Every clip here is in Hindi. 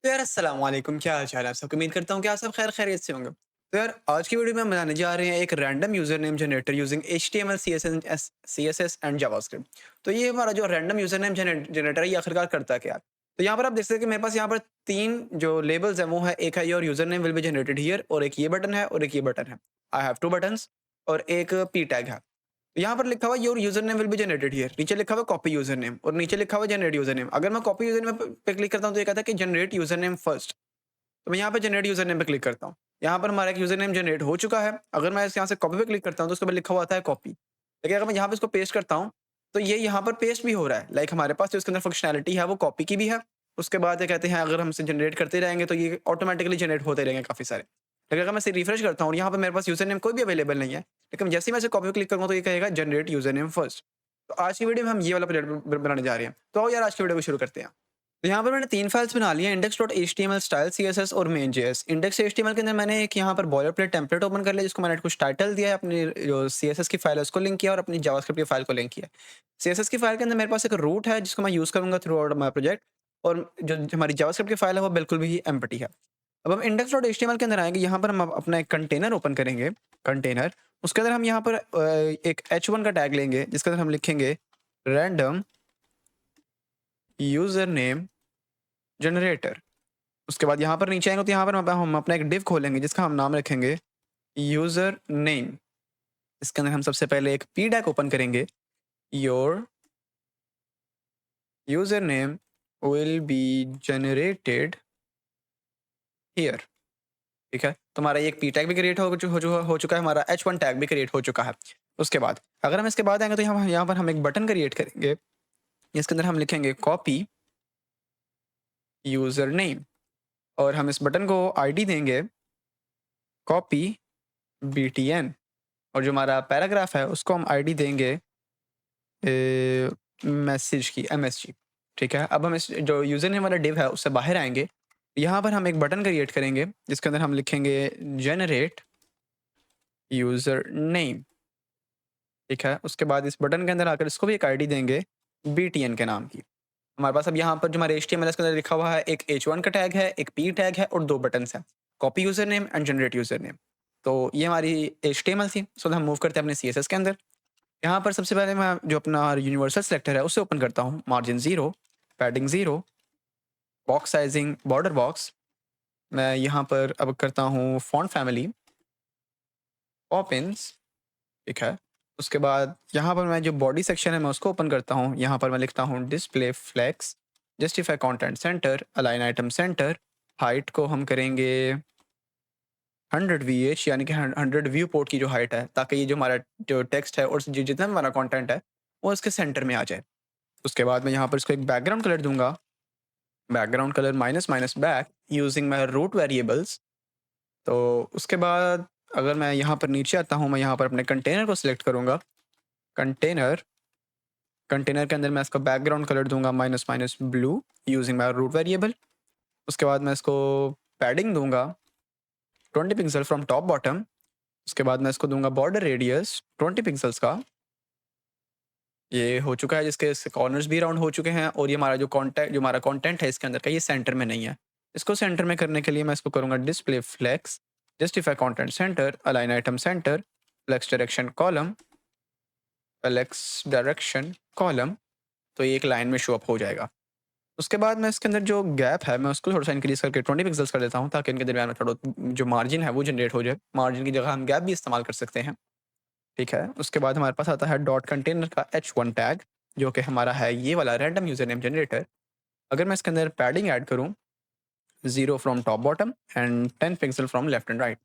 तो यार अस्सलाम वालेकुम, क्या हाल चाल है आप सबके। उम्मीद करता हूँ कि आप सब खैर खैरियत से होंगे। तो यार आज की वीडियो में हम बनाने जा रहे हैं एक random user name generator using HTML CSS and JavaScript. तो ये हमारा जो रैंडम यूजर नेम जनरेटर है ये आखिरकार करता क्या है। तो यहाँ पर आप देख सकते हैं कि मेरे पास यहाँ पर तीन जो लेबल्स हैं वो है, एक है your user name will be generated here, और एक ये बटन है और एक ये बटन है। आई हैव टू बटन्स और एक पी टैग है। यहाँ पर लिखा हुआ your user name will be generated here, नीचे लिखा हुआ कॉपी यूजर नेम और नीचे लिखा हुआ जनरेट यूजर नेम। अगर मैं कॉपी यूजर नेम पे क्लिक करता हूँ तो ये कहता है कि जनरेट यूजर नेम फर्स्ट। तो मैं यहाँ पे जनरेट यूजर नेम पे क्लिक करता हूँ। यहाँ पर हमारा एक यूजर नेम जनरेट हो चुका है। अगर मैं यहाँ से कॉपी पे क्लिक करता हूँ तो उसके ऊपर लिखा हुआ आता है कॉपी। लेकिन अगर मैं यहाँ पे इसको पेस्ट करता हूँ तो ये यहाँ पर पेस्ट भी हो रहा है। लाइक हमारे पास जो इसके अंदर फंक्शनैलिटी है वो कॉपी की भी है। उसके बाद ये कहते हैं अगर हम इसे जनरेट करते रहेंगे तो ये ऑटोमेटिकली जनरेट होते रहेंगे काफी सारे। लेकिन अगर मैं इसे रिफ्रेश करता हूँ और यहाँ पर मेरे पास यूजर नेम कोई भी अवेलेबल नहीं है, लेकिन जैसे ही मैं इसे कॉपी पे क्लिक करूंगा तो ये कहेगा जनरेट यूजर नेम फर्स्ट। तो आज की वीडियो में हम ये वाला प्रोजेक्ट बनाने जा रहे हैं। तो आओ यार आज की वीडियो को शुरू करते हैं। तो यहाँ पर मैंने 3 फाइल्स बना ली हैं, index.html, स्टाइल सीएसएस और main.js। index.html के अंदर मैंने एक यहाँ पर बॉयलर प्लेट टेम्पलेट ओपन कर लिया जिसको मैंने कुछ टाइटल दिया है, अपनी जो सीएसएस की फाइल है उसको लिंक किया और अपनी जावास्क्रिप्ट की फाइल को लिंक किया। सीएसएस की फाइल के अंदर मेरे पास एक रूट है जिसको मैं यूज़ करूँगा थ्रू आउट माय प्रोजेक्ट, और जो हमारी जावास्क्रिप्ट की फाइल है वो बिल्कुल भी एम्प्टी है। अब हम index.html के अंदर आएँगे, यहाँ पर हम अपना एक कंटेनर ओपन करेंगे, कंटेनर। उसके अंदर हम यहाँ पर एक h1 का टैग लेंगे जिसके अंदर हम लिखेंगे रैंडम यूज़र नेम जनरेटर। उसके बाद यहाँ पर नीचे आएँगे तो यहाँ पर हम अपना एक डिव खोलेंगे जिसका हम नाम रखेंगे यूज़र नेम। इसके अंदर हम सबसे पहले एक पी टैग ओपन करेंगे, your user name will be generated here. ठीक है, तो हमारा ये एक पी टैग भी क्रिएट हो चुका है, हमारा H1 टैग भी क्रिएट हो चुका है। उसके बाद अगर हम इसके बाद आएँगे तो यहाँ पर हम एक बटन क्रिएट करेंगे जिसके अंदर हम लिखेंगे कॉपी यूज़र नेम, और हम इस बटन को आईडी देंगे कॉपी बीटीएन, और जो हमारा पैराग्राफ है उसको हम आईडी देंगे मैसेज की एमएसजी। ठीक है, अब हम इस जो यूज़र नेम वाला डिव है उससे बाहर आएँगे। यहाँ पर हम एक बटन क्रिएट करेंगे जिसके अंदर हम लिखेंगे जनरेट यूज़र नेम। ठीक है, उसके बाद इस बटन के अंदर आकर इसको भी एक आईडी देंगे बीटीएन के नाम की। हमारे पास अब यहाँ पर जो हमारे एचटीएमएल है इसके अंदर लिखा हुआ है, एक H1 का टैग है, एक पी टैग है और 2 बटन्स हैं, copy user name and generate user name. तो ये हमारी एचटीएमएल थी। सो हम मूव करते हैं अपने सीएसएस के अंदर। यहाँ पर सबसे पहले मैं जो अपना यूनिवर्सल सिलेक्टर है उसे ओपन करता हूँ, margin 0, padding 0, box sizing border box. मैं यहाँ पर अब करता हूँ फॉन्ट फैमिली पॉपिंस। ठीक है, उसके बाद यहाँ पर मैं जो बॉडी सेक्शन है मैं उसको ओपन करता हूँ। यहाँ पर मैं लिखता हूँ display flex, justify content center, align item center. Height को हम करेंगे 100 VH, यानी कि 100 व्यू पोर्ट की जो हाइट है, ताकि ये जो हमारा जो टेक्स्ट है और जितना भी हमारा कंटेंट है वो इसके सेंटर में आ जाए। उसके बाद मैं यहाँ पर इसको एक बैकग्राउंड कलर दूंगा, background colour minus minus back using my root variables. तो उसके बाद अगर मैं यहाँ पर नीचे आता हूँ, मैं यहाँ पर अपने कंटेनर को सिलेक्ट करूँगा, कंटेनर, कंटेनर के अंदर मैं इसका बैकग्राउंड कलर दूंगा minus minus blue using my root variable. उसके बाद मैं इसको पैडिंग दूंगा 20 पिक्सल फ्रॉम टॉप बॉटम। उसके बाद मैं इसको दूंगा बॉर्डर रेडियस 20 पिक्सल्स का। ये हो चुका है, जिसके कॉर्नर्स भी राउंड हो चुके हैं, और ये हमारा जो हमारा कंटेंट है इसके अंदर का ये सेंटर में नहीं है। इसको सेंटर में करने के लिए मैं इसको करूँगा display flex, justify content center, align item center, flex direction column, flex direction column. तो ये एक लाइन में शो अप हो जाएगा। उसके बाद मैं इसके अंदर जो गैप है मैं उसको थोड़ा-सा इंक्रीज़ करके 20 पिक्सेल्स कर देता हूँ, ताकि इनके दरमियान में थोड़ा जो मार्जिन है वो जनरेट हो जाए। मार्जिन की जगह हम गैप भी इस्तेमाल कर सकते हैं। ठीक है, उसके बाद हमारे पास आता है डॉट कंटेनर का H1 टैग, जो कि हमारा है ये वाला रैंडम यूज़र नेम जनरेटर। अगर मैं इसके अंदर पैडिंग ऐड करूँ 0 from top bottom and 10 pixel from left and right,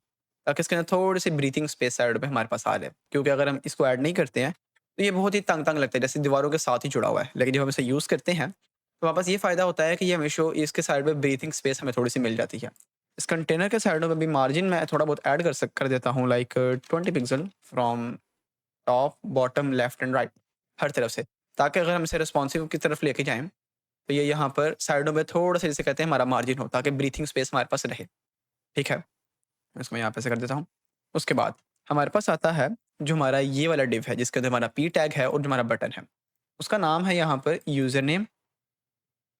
ताकि इसके अंदर थोड़ी-सी ब्रीथिंग स्पेस साइड में हमारे पास आ जाए। क्योंकि अगर हम इसको ऐड नहीं करते हैं तो ये बहुत ही तंग-तंग लगता है, जैसे दीवारों के साथ ही जुड़ा हुआ है। लेकिन जब हम इसे यूज़ करते हैं तो हमारे पास ये फ़ायदा होता है कि ये हमेशा इसके साइड में ब्रीथिंग स्पेस हमें थोड़ी-सी मिल जाती है। इस कंटेनर के साइडों में भी मार्जिन मैं थोड़ा बहुत ऐड कर देता हूँ, like 20 pixel from top, bottom, left and right, हर तरफ से, ताकि अगर हम इसे रिस्पॉन्सिव की तरफ लेके जाएँ, तो ये यहाँ पर साइडों में थोड़ा-सा जिसे कहते हैं हमारा मार्जिन हो, ताकि ब्रीथिंग स्पेस हमारे पास रहे। ठीक है? इसको मैं यहाँ पे ऐसे कर देता हूँ। उसके बाद हमारे पास आता है जो हमारा ये वाला डिव है जिसके अंदर हमारा पी टैग है और जो हमारा बटन है। उसका नाम है यहाँ पर यूज़र नेम।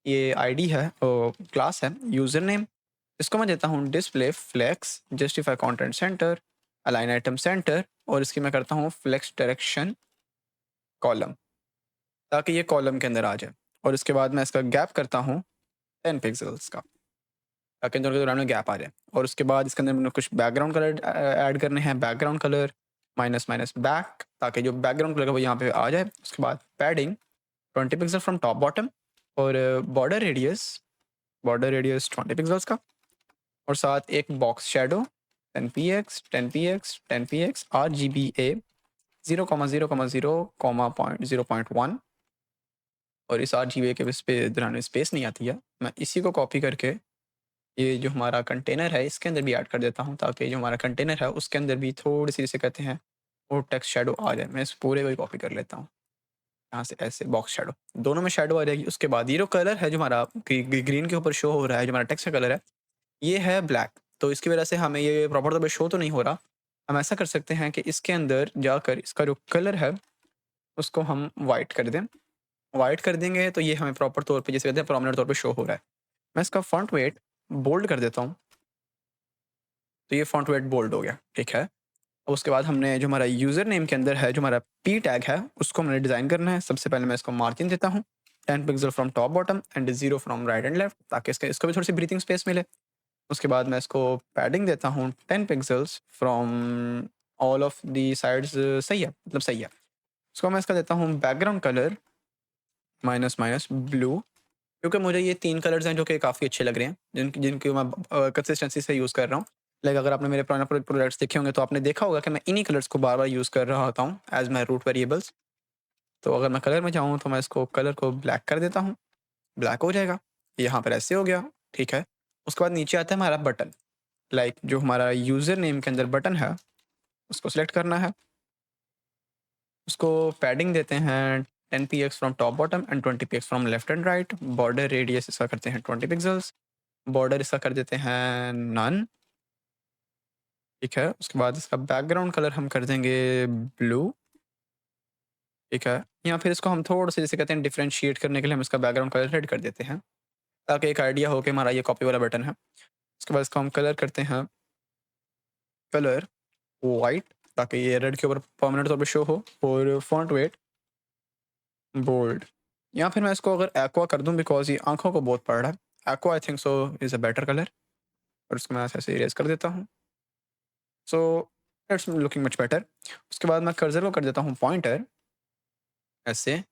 ये आईडी है क्लास है यूज़र नेम, इसको मैं देता हूँ display flex justify content center align item center और इसकी मैं करता हूँ फ्लेक्स डायरेक्शन कॉलम ताकि ये कॉलम के अंदर आ जाए और इसके बाद मैं इसका गैप करता हूँ 10 पिक्सल्स का ताकि इन दोनों के दौरान में गैप आ जाए और उसके बाद इसके अंदर मैंने कुछ बैकग्राउंड कलर ऐड करने हैं background colour minus minus back ताकि जो बैकग्राउंड कलर है वो यहाँ पे आ जाए उसके बाद padding 20 pixel from top bottom और बॉर्डर रेडियस 20 पिक्सल्स का और साथ एक box shadow 10 px 10 px 10 px RGBA 0,0,0,0,1 और इस RGBA के इस पे दौरान स्पेस नहीं आती है मैं इसी को कॉपी करके ये जो हमारा कंटेनर है इसके अंदर भी ऐड कर देता हूँ ताकि जो हमारा कंटेनर है उसके अंदर भी थोड़ी सी जिसे कहते हैं वो टेक्स्ट शेडो आ जाए मैं इस पूरे को ही कॉपी कर लेता हूँ यहाँ से ऐसे बॉक्स शेडो दोनों में शेडो आ जाएगी उसके बाद ये जो कलर है जो हमारा ग्रीन के ऊपर शो हो रहा है जो हमारा टेक्स्ट का कलर है ये है ब्लैक तो इसकी वजह से हमें ये प्रॉपर तौर पर शो तो नहीं हो रहा हम ऐसा कर सकते हैं कि इसके अंदर जाकर इसका जो कलर है उसको हम वाइट कर दें वाइट कर देंगे तो ये हमें प्रॉपर तौर पे जैसे कहते हैं प्रोमिनेंट तौर पे शो हो रहा है मैं इसका फॉन्ट वेट बोल्ड कर देता हूँ तो ये फॉन्ट वेट बोल्ड हो गया ठीक है और उसके बाद हमने जो हमारा यूज़र नेम के अंदर है जो हमारा पी टैग है उसको हमने डिज़ाइन करना है सबसे पहले मैं इसको मार्जिन देता हूँ 10 pixel from top bottom and 0 from right and left ताकि इसको भी थोड़ी सी ब्रीथिंग स्पेस मिले उसके बाद मैं इसको पैडिंग देता हूँ 10 pixels from all of the sides सही है मतलब सही है उसको मैं इसका देता हूँ background colour minus minus blue क्योंकि मुझे ये 3 कलर्स हैं जो कि काफ़ी अच्छे लग रहे हैं जिनकी मैं कंसिस्टेंसी से यूज़ कर रहा हूँ लाइक अगर आपने मेरे पुराने प्रोडक्ट्स देखे होंगे तो आपने देखा होगा कि मैं इन्हीं कलर्स को बार बार यूज़ कर रहा होता हूँ एज माई रूट वेरिएबल्स तो अगर मैं कलर में जाऊँ तो मैं इसको कलर को ब्लैक कर देता हूँ ब्लैक हो जाएगा यहाँ पर ऐसे हो गया ठीक है उसके बाद नीचे आता है हमारा बटन लाइक जो हमारा यूज़र नेम के अंदर बटन है उसको सिलेक्ट करना है उसको पैडिंग देते हैं 10 px from top bottom and 20 px from left and right border radius इसका करते हैं 20 पिक्सल्स बॉर्डर इसका कर देते हैं नन ठीक है उसके बाद इसका बैकग्राउंड कलर हम कर देंगे ब्लू ठीक है या फिर इसको हम थोड़ा सा जैसे कहते हैं डिफ्रेंशिएट करने के लिए हम इसका बैकग्राउंड कलर रेड कर देते हैं ताकि एक आइडिया हो कि हमारा ये कॉपी वाला बटन है उसके बाद इसको हम कलर करते हैं कलर वाइट ताकि ये रेड के ऊपर परमानेंट तौर पे शो हो और फॉन्ट वेट बोल्ड या फिर मैं इसको अगर एक्वा कर दूं बिकॉज ये आंखों को बहुत पड़ रहा है aqua I think so is a better colour और इसको मैं ऐसे इरेज कर देता हूँ so it's looking much better उसके बाद मैं कर्सर को कर देता हूँ पॉइंटर ऐसे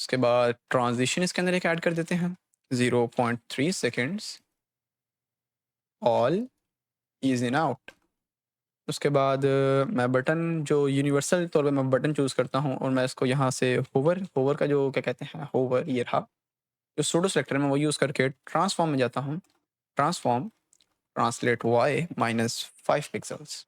उसके बाद ट्रांजिशन इसके अंदर एक ऐड कर देते हैं 0.3 seconds all ease in out उसके बाद मैं बटन जो यूनिवर्सल तौर पे मैं बटन चूज़ करता हूँ और मैं इसको यहाँ से होवर होवर का जो क्या कहते हैं होवर ये रहा जो सूडो सेलेक्टर में वो यूज़ करके ट्रांसफॉर्म में जाता हूँ ट्रांसफॉर्म ट्रांसलेट वाई -5 पिक्सल्स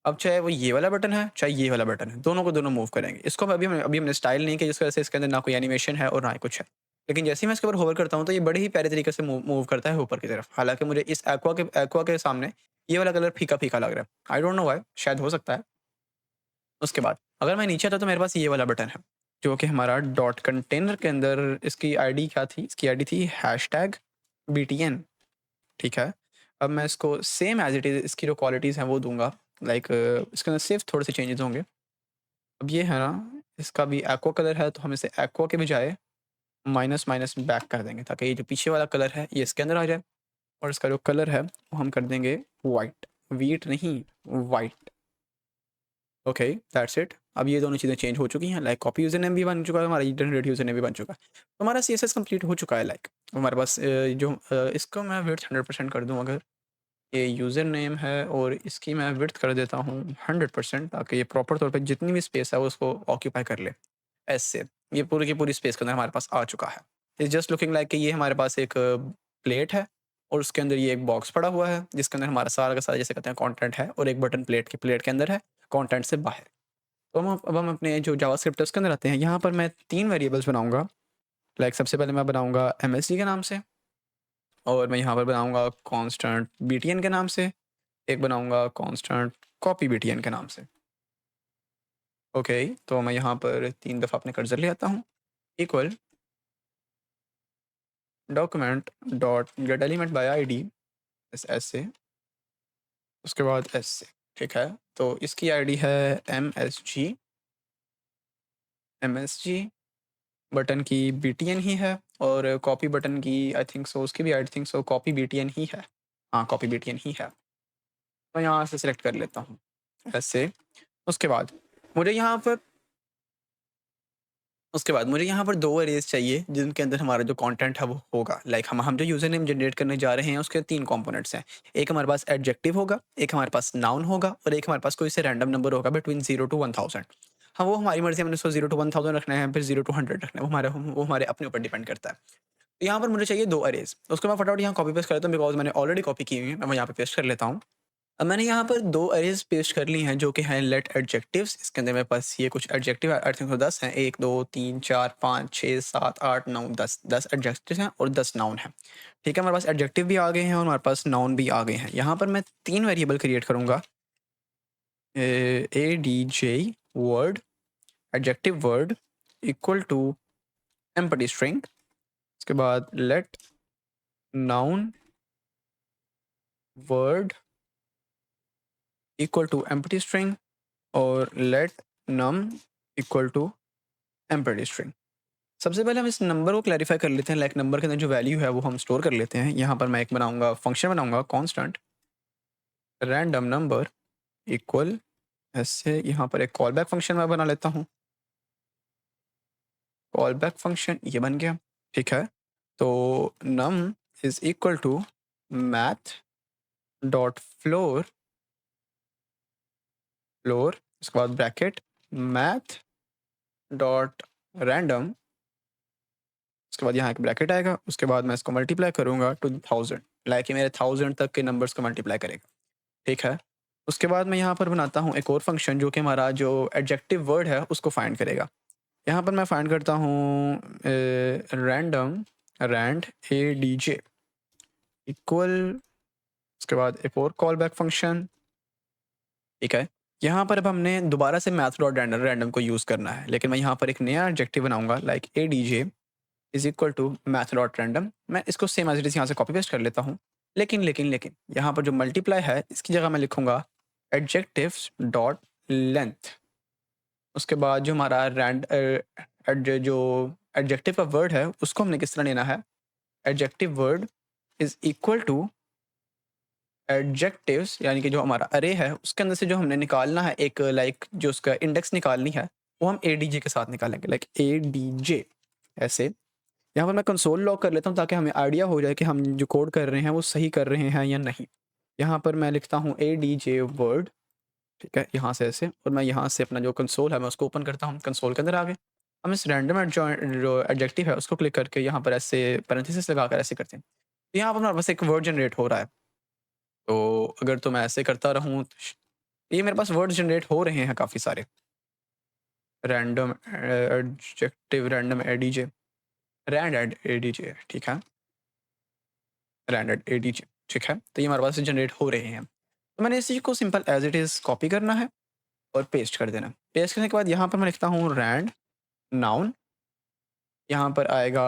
अब चाहे वो ये वाला बटन है चाहे ये वाला बटन है दोनों को दोनों मूव करेंगे इसको अभी हमने स्टाइल नहीं किया जिसकी वजह से इसके अंदर ना कोई एनिमेशन है और ना ही कुछ है लेकिन जैसे ही मैं इसके ऊपर होवर करता हूँ तो ये बड़े ही प्यारे तरीके से मूव करता है ऊपर की तरफ हालांकि मुझे इस एक्वा के सामने ये वाला कलर फीका फीका लग रहा है आई डोंट नो व्हाई शायद हो सकता है उसके बाद अगर मैं नीचे आता तो मेरे पास ये वाला बटन है जो कि हमारा डॉट कंटेनर के अंदर इसकी आईडी क्या थी इसकी आईडी थी #BTN ठीक है अब मैं इसको सेम एज इट इज़ इसकी जो क्वालिटीज़ हैं वो दूंगा लाइक इसके अंदर सिर्फ थोड़े से चेंजेस होंगे अब ये है ना इसका भी एक्वा कलर है तो हम इसे एक्वा के बजाय माइनस माइनस बैक कर देंगे ताकि ये जो पीछे वाला कलर है ये इसके अंदर आ जाए और इसका जो कलर है वो हम कर देंगे वाइट वीट नहीं वाइट ओके दैट्स इट अब ये दोनों चीज़ें चेंज हो चुकी हैं लाइक कॉपी यूज़र नेम भी बन चुका है हमारा जनरेट यूज़र नेम भी बन चुका है तो हमारा CSS कंप्लीट हो चुका है लाइक हमारे पास इसको मैं विड्थ 100% कर दूँ अगर ये यूज़र नेम है और इसकी मैं विड्थ कर देता हूँ 100% ताकि ये प्रॉपर तौर पे जितनी भी स्पेस है वो उसको ऑक्यूपाई कर ले ऐसे ये पूरी की पूरी स्पेस के अंदर हमारे पास आ चुका है इट्स जस्ट लुकिंग लाइक कि ये हमारे पास एक प्लेट है और उसके अंदर ये एक बॉक्स पड़ा हुआ है जिसके अंदर हमारा सारा का सारा जैसे कहते हैं कंटेंट है और एक बटन प्लेट के अंदर है कंटेंट से बाहर तो अब हम अपने जो जावास्क्रिप्ट है उसके अंदर आते हैं यहाँ पर मैं 3 वेरिएबल्स बनाऊंगा लाइक सबसे पहले मैं बनाऊंगा MSG के नाम से और मैं यहाँ पर बनाऊंगा कांस्टेंट BTN के नाम से एक बनाऊंगा कांस्टेंट कॉपी BTN के नाम से ओके तो मैं यहाँ पर 3 दफ़ा अपने कर्सर ले आता हूँ equal document dot gate element by ID ऐसे, उसके बाद ऐसे, ठीक है। तो इसकी आईडी है एमएसजी, बटन की बीटीएन ही है, और कॉपी बटन की आई थिंक सो उसकी भी I think so copy BTN ही है। हाँ, कॉपी बीटीएन ही है। मैं यहाँ से सिलेक्ट कर लेता हूँ ऐसे। उसके बाद मुझे यहाँ पर मुझे यहाँ पर 2 अरेज़ चाहिए जिनके अंदर हमारा जो कंटेंट है वो होगा। लाइक हम जो यूज़र नेम जनरेट करने जा रहे हैं उसके 3 कंपोनेंट्स हैं। एक हमारे पास एडजेक्टिव होगा, एक हमारे पास नाउन होगा और एक हमारे पास कोई से रैंडम नंबर होगा बिटवीन 0 टू 1000। हाँ, वो हमारी मर्ज़ी है, हमने उसको 0 टू 1000 रखना है, फिर 0 टू 100 रखना है, वो हमारे अपने ऊपर डिपेंड करता है। तो यहाँ पर मुझे चाहिए 2 अरेज़, उसको मैं फटाफट यहाँ कॉपी पेस्ट कर लेता हूँ बिकॉज़ मैंने ऑलरेडी कॉपी की हुई है, मैं यहाँ पे पेस्ट कर लेता हूँ। अब मैंने यहाँ पर 2 अरेज़ पेस्ट कर ली हैं जो कि हैं लेट एडजेक्टिव्स। इसके अंदर मेरे पास ये कुछ एडजेक्टिव आई थिंक 10 हैं। 1, 2, 3, 4, 5, 6, 7, 8, 9, 10। 10 एडजेक्टिव्स हैं और 10 नाउन हैं। ठीक है, हमारे पास एडजेक्टिव भी आ गए हैं और हमारे पास नाउन भी आ गए हैं। यहाँ पर मैं 3 वेरिएबल क्रिएट करूँगा। ADJ word, adjective word equal to empty string. उसके बाद let noun word equal to empty string और let num equal to empty string. सबसे पहले हम इस नंबर को क्लैरिफाई कर लेते हैं। लाइक नंबर के अंदर जो वैल्यू है वो हम स्टोर कर लेते हैं। यहाँ पर मैं एक बनाऊंगा फंक्शन बनाऊंगा कांस्टेंट रैंडम नंबर इक्वल ऐसे। यहाँ पर एक कॉल बैक फंक्शन मैं बना लेता हूँ। कॉल बैक फंक्शन ये बन गया, ठीक है। तो num is equal to math dot floor floor, उसके बाद ब्रैकेट मैथ डॉट रैंडम, उसके बाद यहाँ एक ब्रैकेट आएगा। उसके बाद मैं इसको मल्टीप्लाई करूँगा टू 1000। लाइक ये मेरे 1000 तक के नंबर्स को मल्टीप्लाई करेगा, ठीक है। उसके बाद मैं यहाँ पर बनाता हूँ एक और फंक्शन जो कि हमारा जो एडजेक्टिव वर्ड है उसको फाइंड करेगा। यहाँ पर मैं फाइंड करता हूँ random rand A D J equal, उसके बाद एक और कॉल बैक फंक्शन, ठीक है। यहाँ पर अब हमने दोबारा से मैथ डॉट रैंडम को यूज़ करना है, लेकिन मैं यहाँ पर एक नया एडजेक्टिव बनाऊंगा like A D J is equal to math dot random. मैं इसको सेम एज इट इज़ यहाँ से कॉपी पेस्ट कर लेता हूँ। लेकिन यहाँ पर जो मल्टीप्लाई है इसकी जगह मैं लिखूंगा एडजेक्टिव्स डॉट लेंथ। उसके बाद जो हमारा जो एडजेक्टिव का वर्ड है उसको हमने किस तरह लेना है, adjective word is equal to adjectives, यानी कि जो हमारा अरे है उसके अंदर से जो हमने निकालना है एक लाइक जो उसका इंडेक्स निकालनी है वो हम ए डी जे के साथ निकालेंगे लाइक ए डी जे ऐसे। यहाँ पर मैं कंसोल लॉग कर लेता हूँ ताकि हमें आइडिया हो जाए कि हम जो कोड कर रहे हैं वो सही कर रहे हैं या नहीं। यहाँ पर मैं लिखता हूँ ए डी जे वर्ड, ठीक है, यहाँ से ऐसे, और मैं यहाँ से अपना जो कंसोल है मैं उसको ओपन करता हूँ। कंसोल के अंदर आ गए। हम इस रैंडम जो एडजेक्टिव है उसको क्लिक करके यहाँ पर ऐसे पैरेंथेसिस लगा कर ऐसे करते हैं। तो यहाँ पर हमारे पास एक वर्ड जनरेट हो रहा है। तो अगर तो मैं ऐसे करता रहूँ ये मेरे पास वर्ड जनरेट हो रहे हैं काफ़ी सारे। Random adjective random ADJ rand ad ADJ, ठीक है, रैंड एड एडीजे, ठीक है। तो ये हमारे पास जनरेट हो रहे हैं। तो मैंने इस चीज़ को simple as it is copy करना है और पेस्ट कर देना। पेस्ट करने के बाद यहाँ पर मैं लिखता हूँ रैंड नाउन, यहाँ पर आएगा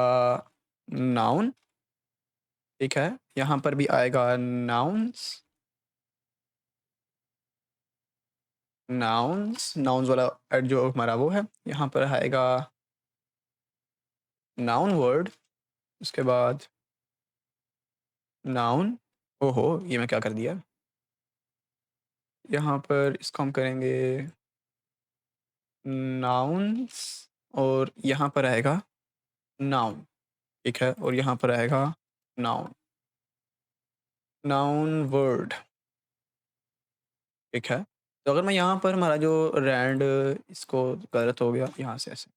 नाउन, ठीक है। यहाँ पर भी आएगा नाउन्स, नाउन्स वाला जो हमारा वो है, यहाँ पर आएगा नाउन वर्ड, उसके बाद नाउन। ओहो! ये मैं क्या कर दिया? यहाँ पर इसको हम करेंगे नाउन्स और यहाँ पर आएगा नाउन, ठीक है, और यहाँ पर आएगा नाउन, नाउन वर्ड, ठीक है। तो अगर मैं यहाँ पर हमारा जो रैंड इसको गलत हो गया यहाँ से ऐसे।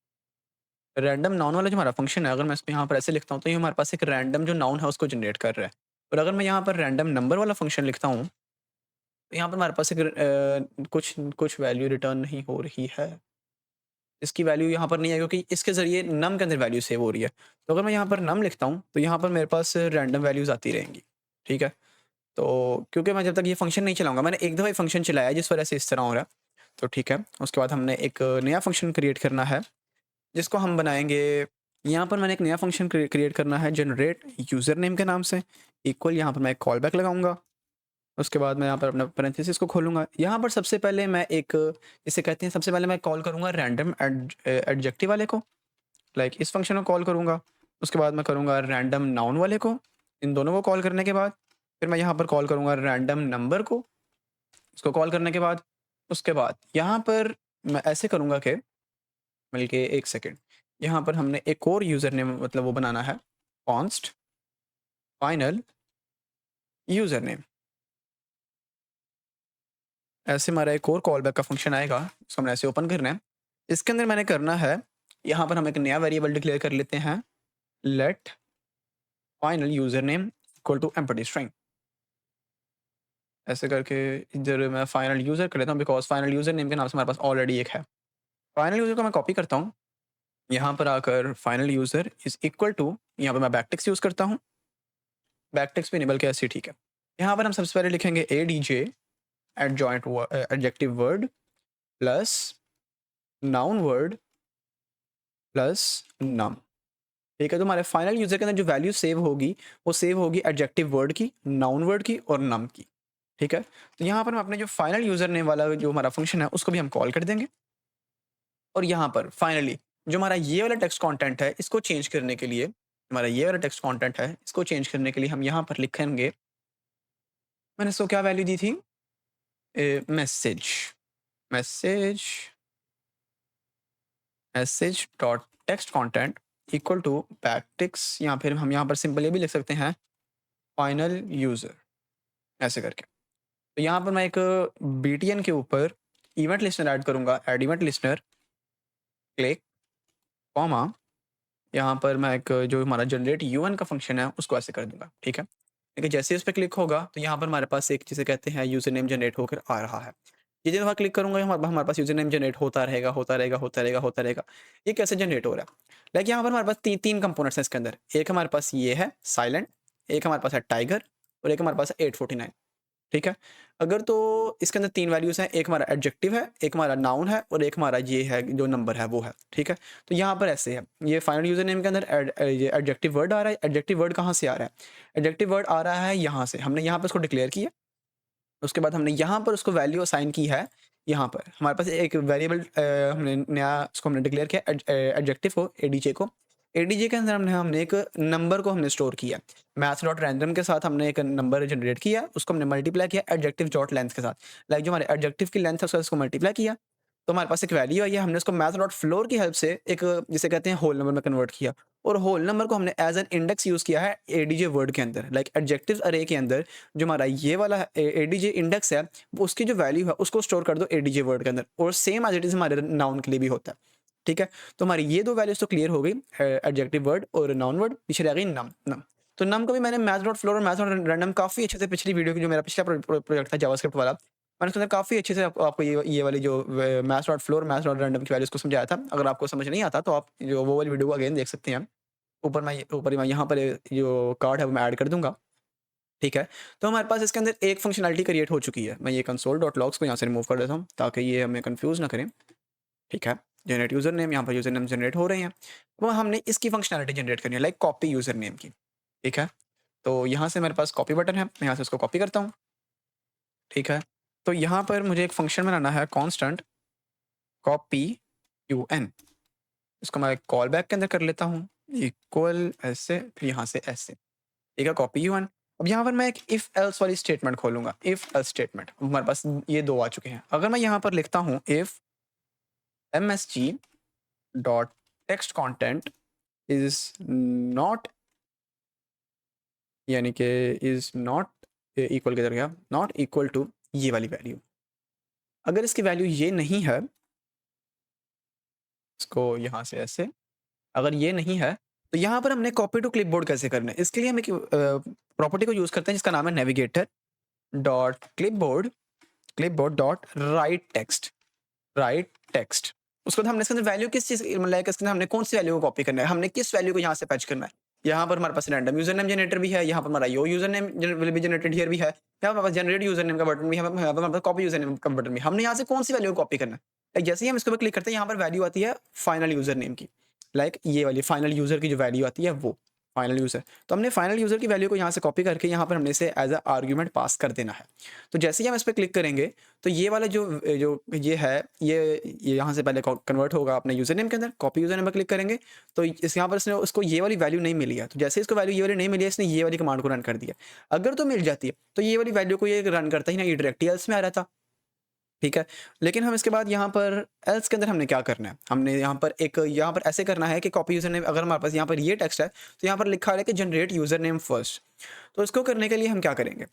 रैंडम नाउन वाला जो हमारा फंक्शन है अगर मैं इसको यहाँ पर ऐसे लिखता हूँ तो ये हमारे पास एक रैंडम जो नाउन है उसको जनरेट कर रहा है। और अगर मैं यहाँ पर रैंडम नंबर वाला फंक्शन लिखता हूँ तो यहाँ पर हमारे पास एक कुछ वैल्यू रिटर्न नहीं हो रही है। इसकी वैल्यू यहाँ पर नहीं है क्योंकि इसके ज़रिए नम के अंदर वैल्यू सेव हो रही है। तो अगर मैं यहाँ पर नम लिखता हूँ तो यहाँ पर मेरे पास रैंडम वैल्यूज़ आती रहेंगी, ठीक है। तो क्योंकि मैं जब तक ये फंक्शन नहीं चलाऊँगा, मैंने एक दफ़ा ही फंक्शन चलाया है जिस वजह से इस तरह हो रहा है, तो ठीक है। उसके बाद हमने एक नया फंक्शन क्रिएट करना है जिसको हम बनाएँगे यहाँ पर मैंने एक नया फंक्शन क्रिएट करना है जनरेट यूज़र नेम के नाम से, इक्वल यहाँ पर मैं एक कॉल बैक लगाऊंगा। उसके बाद मैं यहाँ पर अपना पैरेंथेसिस को खोलूँगा। यहाँ पर सबसे पहले मैं एक इसे कहते हैं, सबसे पहले मैं कॉल करूँगा रैंडम एडजेक्टिव वाले को, लाइक इस फंक्शन को कॉल करूँगा। उसके बाद मैं करूँगा रैंडम नाउन वाले को। इन दोनों को कॉल करने के बाद फिर मैं यहाँ पर कॉल करूँगा रैंडम नंबर को, इसको कॉल करने के बाद उसके बाद यहाँ पर मैं ऐसे करूँगा कि बल्कि एक सेकेंड, यहाँ पर हमने एक और यूज़र नेम मतलब वो बनाना है, कॉन्स्ट फाइनल यूज़र नेम। ऐसे हमारा एक और कॉल बैक का फंक्शन आएगा, इसको हमने ऐसे ओपन करना है। इसके अंदर मैंने करना है, यहाँ पर हम एक नया वेरिएबल डिक्लेयर कर लेते हैं, let final user name equal to empty string. ऐसे करके इधर मैं फाइनल यूज़र कर लेता हूँ, बिकॉज फाइनल यूज़र नेम के नाम से हमारे पास ऑलरेडी एक है। फाइनल यूज़र को मैं कॉपी करता हूँ, यहाँ पर आकर final user is equal to, यहाँ पर मैं बैकटिक्स यूज़ करता हूँ, बैकटिक्स भी नहीं बल्कि ऐसे ठीक है। यहाँ पर हम सबसे पहले लिखेंगे ADJ adjoint adjective word plus noun word plus num. ठीक है, तो हमारे फाइनल यूज़र के अंदर जो वैल्यू सेव होगी वो सेव होगी एडजेक्टिव वर्ड की, नाउन वर्ड की और नम की। ठीक है, तो यहाँ पर हम अपने जो फाइनल यूज़र नेम वाला जो हमारा फंक्शन है उसको भी हम कॉल कर देंगे। और यहाँ पर फाइनली जो हमारा ये वाला टेक्स्ट कंटेंट है इसको चेंज करने के लिए, हमारा ये वाला टेक्स्ट कंटेंट है इसको चेंज करने के लिए हम यहाँ पर लिखेंगे, मैंने इसको क्या वैल्यू दी थी, message message message dot text content equal to backticks, या फिर हम यहाँ पर सिंपल ये भी लिख सकते हैं फाइनल यूज़र, ऐसे करके। तो यहाँ पर मैं एक BTN के ऊपर इवेंट लिस्टनर ऐड करूँगा, add event listener click comma, यहाँ पर मैं एक जो हमारा जनरेट UN का फंक्शन है उसको ऐसे कर दूंगा। ठीक है, लेकिन जैसे ही उस पर क्लिक होगा तो यहाँ पर हमारे पास एक जिसे कहते हैं यूज़र नेम जनरेट होकर आ रहा है। जितनी दफ़ा क्लिक करूँगा हमारे पास यूज़र नेम जनरेट होता रहेगा होता रहेगा होता रहेगा होता रहेगा। ये कैसे जनरेट हो रहा है, लाइक यहाँ पर हमारे पास तीन कंपोनेंट्स हैं इसके अंदर। एक हमारे पास ये है साइलेंट, एक हमारे पास है टाइगर और एक हमारे पास है 849। ठीक है, अगर तो इसके अंदर 3 वैल्यूज़ हैं, एक हमारा एडजेक्टिव है, एक हमारा नाउन है और एक हमारा ये है जो नंबर है वो है। ठीक है, तो यहाँ पर ऐसे है, ये फाइनल यूज़र नेम के अंदर ये एडजेक्टिव वर्ड आ रहा है। एडजेक्टिव वर्ड कहाँ से आ रहा है, एडजेक्टिव वर्ड आ रहा है यहाँ से, हमने यहाँ पर उसको डिक्लेयर किया। उसके बाद हमने यहाँ पर उसको वैल्यू असाइन की है, यहाँ पर हमारे पास एक वेरिएबल हमने नया उसको हमने डिक्लेयर किया एडजेक्टिव को, ADJ को। ADJ के अंदर हमने एक नंबर को हमने स्टोर किया, मैथ्स डॉट रैंडम के साथ हमने एक नंबर जनरेट किया, उसको हमने मल्टीप्लाई किया एडजेक्टिव डॉट लेंथ के साथ, लाइक जो हमारे एडजेक्टिव की लेंथ है उसको मल्टीप्लाई किया, तो हमारे पास एक वैल्यू आई है। हमने उसको मैथ्स डॉट फ्लोर की हेल्प से एक जिसे कहते हैं होल नंबर में कन्वर्ट किया, और होल नंबर को हमने एज एन इंडेक्स यूज़ किया है ADJ वर्ड के अंदर, लाइक एडजेक्टिव अरे के अंदर जो हमारा ये वाला ADJ इंडेक्स है वो उसकी जो वैल्यू है उसको स्टोर कर दो ADJ वर्ड के अंदर, और सेम एज इट इज़ हमारे नाउन के लिए भी होता है। ठीक है, तो हमारी ये 2 वैल्यूज़ तो क्लियर हो गई, एडजेक्टिव वर्ड और नाउन वर्ड, पीछे रह गई नम नम। तो नम को भी मैंने मैथ्स डॉट फ्लोर और मैथ्स डॉट रैंडम काफ़ी अच्छे से, पिछली वीडियो की जो मेरा पिछला प्रोजेक्ट था जावास्क्रिप्ट वाला, मैंने उसके अंदर काफ़ी अच्छे से आपको ये वाली जो maths dot floor maths dot random की वैल्यूज़ को समझाया था। अगर आपको समझ नहीं आता तो आप जो वो वाली वीडियो को अगेन देख सकते हैं। ऊपर मैं यहाँ पर जो कार्ड है वो मैं ऐड कर दूँगा। ठीक है, तो हमारे पास इसके अंदर एक फंक्शनैलिटी क्रिएट हो चुकी है। मैं ये कंसोल डॉट लॉग्स को यहाँ से रिमूव कर देता हूँ ताकि ये हमें कंफ्यूज ना करें। ठीक है, जनरेट यूज़र नेम, यहाँ पर यूज़र नेम जनरेट हो रहे हैं, वो हमने इसकी फंक्शनैलिटी जनरेट करनी है, लाइक कॉपी यूज़र नेम की। ठीक है, तो यहाँ से मेरे पास कॉपी बटन है, मैं यहाँ से उसको कॉपी करता हूँ। ठीक है, तो यहाँ पर मुझे एक फंक्शन बनाना है कांस्टेंट कॉपी UN, इसको मैं कॉल बैक के अंदर कर लेता हूँ, इक्वल ऐसे, फिर यहाँ से ऐसे। ठीक है, कॉपी UN। अब यहाँ पर मैं एक इफ एल्स वाली स्टेटमेंट खोलूंगा, इफ एल्स स्टेटमेंट। हमारे पास ये 2 आ चुके हैं। अगर मैं यहाँ पर लिखता हूँ if MSG dot text content is not, यानी कि इज नॉट इक्वल, किधर गया, नॉट इक्वल टू ये वाली वैल्यू। अगर इसकी वैल्यू ये नहीं है, इसको यहाँ से ऐसे, अगर ये नहीं है तो यहाँ पर हमने कॉपी टू क्लिपबोर्ड कैसे करना है, इसके लिए हम एक प्रॉपर्टी को यूज़ करते हैं जिसका नाम है navigator dot clipboard, clipboard dot right text, right text. उसके बाद हमने इसके अंदर वैल्यू किस चीज़ मतलब इसके अंदर हमने कौन सी वैल्यू को कॉपी करना है, हमने किस वैल्यू को यहाँ से फैच करना है। यहाँ पर हमारे पास रैंडम यूजर नेम जनरेटर भी है, यहाँ पर हमारा your user name will be generated here भी है, यहाँ पर हमारे पास जनरेट यूजर नेम का बटन भी है, यहाँ पर हमारे पास कॉपी यूजर नेम का बटन भी। हमने यहाँ से कौन सी वैल्यू को कॉपी करना है, जैसे ही हम इसके ऊपर क्लिक करते हैं यहाँ पर वैल्यू आती है फाइनल यूजर नेम की। लाइक ये वाली फाइनल यूज़र की जो वैल्यू आती है वो, फाइनल यूज़र। तो हमने फाइनल यूज़र की वैल्यू को यहाँ से कॉपी करके यहाँ पर हमने इसे एज़ अ आर्गुमेंट पास कर देना है। तो जैसे ही हम इस पे क्लिक करेंगे, तो ये वाला जो जो ये है, ये यहाँ से पहले कन्वर्ट होगा अपने यूज़र नेम के अंदर, कॉपी यूज़र नेम पे क्लिक करेंगे, तो इस यहाँ पर इसने उसको ये वाली वैल्यू नहीं मिली है। तो जैसे इसको वैल्यू ये वाली नहीं मिली है, इसने ये वाली कमांड को रन कर दिया। अगर तो मिल जाती है, तो ये वाली वैल्यू को ये रन करता ही नहीं, ये डायरेक्टली एल्स में आ रहा था। ठीक है? लेकिन हम इसके बाद यहाँ पर एल्स के अंदर हमने क्या करना है? हमने यहाँ पर ऐसे करना है कि कॉपी यूज़र नेम, अगर हमारे पास यहाँ पर ये टेक्स्ट है, तो यहाँ पर लिखा है कि जनरेट यूज़र नेम फर्स्ट। तो इसको करने के लिए हम क्या करेंगे?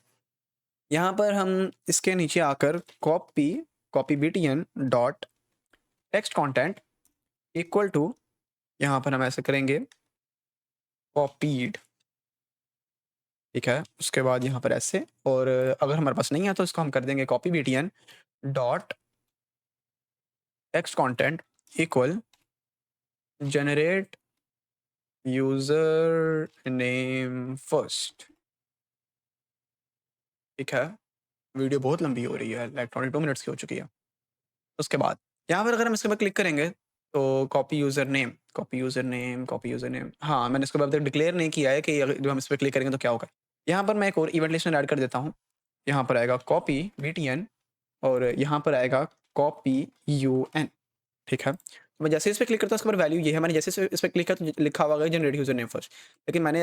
यहाँ पर हम इसके नीचे आकर copy btn dot text content equal to, यहाँ पर हम ऐसे करेंगे कॉपीड, ठीक है? उसके बाद यहाँ पर ऐसे, और अगर हमारे पास नहीं है तो इसको हम कर देंगे copy btn dot text content equal generate user name first, ठीक है? वीडियो बहुत लंबी हो रही है, लाइक 22 मिनट्स की हो चुकी है। उसके बाद यहाँ पर अगर हम इसके ऊपर क्लिक करेंगे, तो कॉपी यूज़र नेम, हाँ, मैंने इसको अभी तक डिक्लेयर नहीं किया है कि अगर जब हम इस पे क्लिक करेंगे तो क्या होगा। यहाँ पर मैं एक और इवेंट लिस्टनर ऐड कर देता हूँ। यहाँ पर आएगा कॉपी btn और यहाँ पर आएगा कॉपी un, ठीक है? तो मैं जैसे इस पे क्लिक करता हूँ, उसके ऊपर वैल्यू ये है, मैंने जैसे इस पे क्लिक किया तो लिखा हुआ है जनरेट यूज़र नेम फर्स्ट। लेकिन मैंने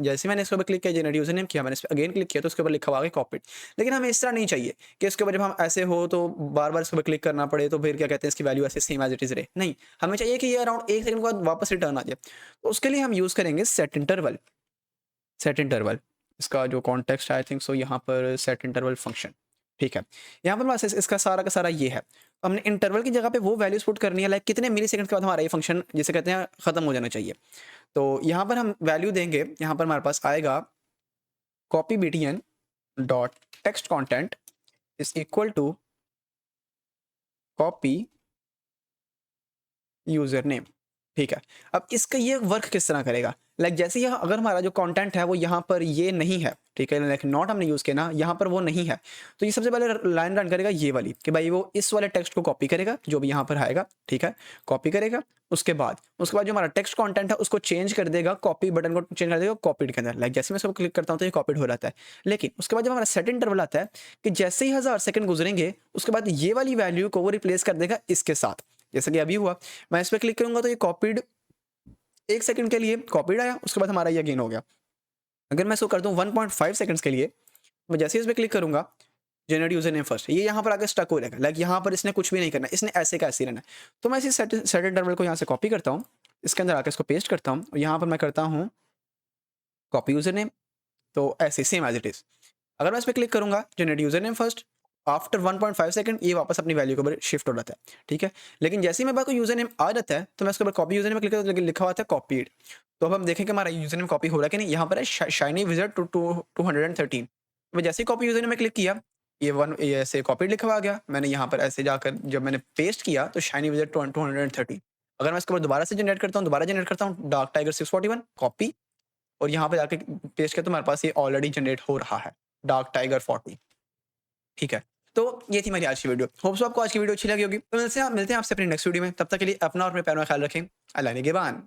जैसे मैंने इसके ऊपर क्लिक किया, जनरेट यूज़र नेम किया, मैंने इस पे अगेन क्लिक किया तो उसके ऊपर लिखा हुआ है कॉपीड। लेकिन हमें इस तरह नहीं चाहिए कि इसके ऊपर जब हम ऐसे हो तो बार-बार इसके ऊपर क्लिक करना पड़े, तो फिर क्या कहते हैं, इसकी वैल्यू ऐसे सेम एज़ इट इज़ रहे। नहीं, हमें चाहिए कि ये अराउंड 1 सेकंड के बाद वापस रिटर्न आ जाए। तो उसके लिए हम यूज़ करेंगे सेट इंटरवल। इसका जो कॉन्टेक्स्ट है आई थिंक सो यहाँ पर सेट इंटरवल फंक्शन, ठीक है? यहाँ पर बस इसका सारा का सारा ये है। तो हमने इंटरवल की जगह पे वो वैल्यूज़ पुट करनी है, लाइक कितने मिलीसेकंड के बाद हमारा ये फंक्शन जिसे कहते हैं खत्म हो जाना चाहिए। तो यहाँ पर हम वैल्यू देंगे, यहाँ पर हमारे पास आएगा copy btn dot text content is equal to copy user name, ठीक है? अब इसका ये वर्क किस तरह करेगा? लाइक जैसे यहाँ अगर हमारा जो कंटेंट है वो यहाँ पर ये नहीं है, ठीक है? लाइक नॉट हमने यूज़ किया ना, यहाँ पर वो नहीं है, तो ये सबसे पहले लाइन रन करेगा ये वाली कि भाई वो इस वाले टेक्स्ट को कॉपी करेगा, जो भी यहाँ पर आएगा, ठीक है? कॉपी करेगा, उसके बाद जो हमारा टेक्स्ट कंटेंट है उसको चेंज कर देगा, कॉपी बटन को चेंज कर देगा कॉपीड के अंदर। लाइक जैसे मैं इसको क्लिक करता हूँ तो ये कॉपीड हो जाता है। लेकिन उसके बाद जब हमारा सेट इंटरवल आता है कि जैसे ही 1000 सेकंड गुजरेंगे, उसके बाद ये वाली वैल्यू को वो रिप्लेस कर देगा इसके साथ। जैसे कि अभी हुआ, मैं इस पे क्लिक करूँगा तो ये कॉपीड 1 सेकंड के लिए कॉपीड आया, उसके बाद हमारा ये गेन हो गया। अगर मैं इसको कर दूँ 1.5 सेकंड्स के लिए, मैं जैसे ही इस पे क्लिक करूँगा, जनरेट यूज़र नेम फर्स्ट, ये यहाँ पर आके स्टक हो जाएगा। लाइक यहाँ पर इसने कुछ भी नहीं करना है, इसने ऐसे का ऐसे ही रहना है। तो मैं इसी सेट इंटरवल को यहाँ से कॉपी करता हूँ, इसके अंदर आके इसको पेस्ट करता हूँ और यहाँ पर मैं करता हूँ कॉपी यूज़र नेम, तो ऐसे सेम एज़ इट इज़। अगर मैं इस पे क्लिक करूँगा, generate user name first, after 1.5 second ये वापस अपनी वैल्यू के ऊपर शिफ्ट हो जाता है, ठीक है? लेकिन जैसे ही मेरे पास कोई यूज़र नेम आ जाता है, तो मैं उसके ऊपर कॉपी यूज़र नेम पे क्लिक करता हूँ, लिखा हुआ था कॉपीड। तो अब हम देखें कि हमारा यूज़र नेम कॉपी हो रहा है कि नहीं। यहाँ पर है शाइनी विज़ार्ड टू टू 213। मैं जैसे ही कॉपी यूज़र नेम में क्लिक किया, ये ऐसे कॉपीड लिखा हुआ आ गया। मैंने यहाँ पर ऐसे जाकर जब मैंने पेस्ट किया तो शाइनी विज़ार्ड 213। अगर मैं इसके ऊपर दोबारा से जनरेट करता हूँ, डार्क टाइगर 641 कॉपी, और यहाँ पे जाके पेस्ट किया तो हमारे पास ये ऑलरेडी जनरेट हो रहा है, डार्क टाइगर 40, ठीक है? तो ये थी मेरी आज की वीडियो। होप सो आपको आज की वीडियो अच्छी लगी होगी। तो मिलते हैं आपसे अपनी नेक्स्ट वीडियो में। तब तक के लिए अपना और अपने पैरों में ख्याल रखें। अल्लाह निगहबान।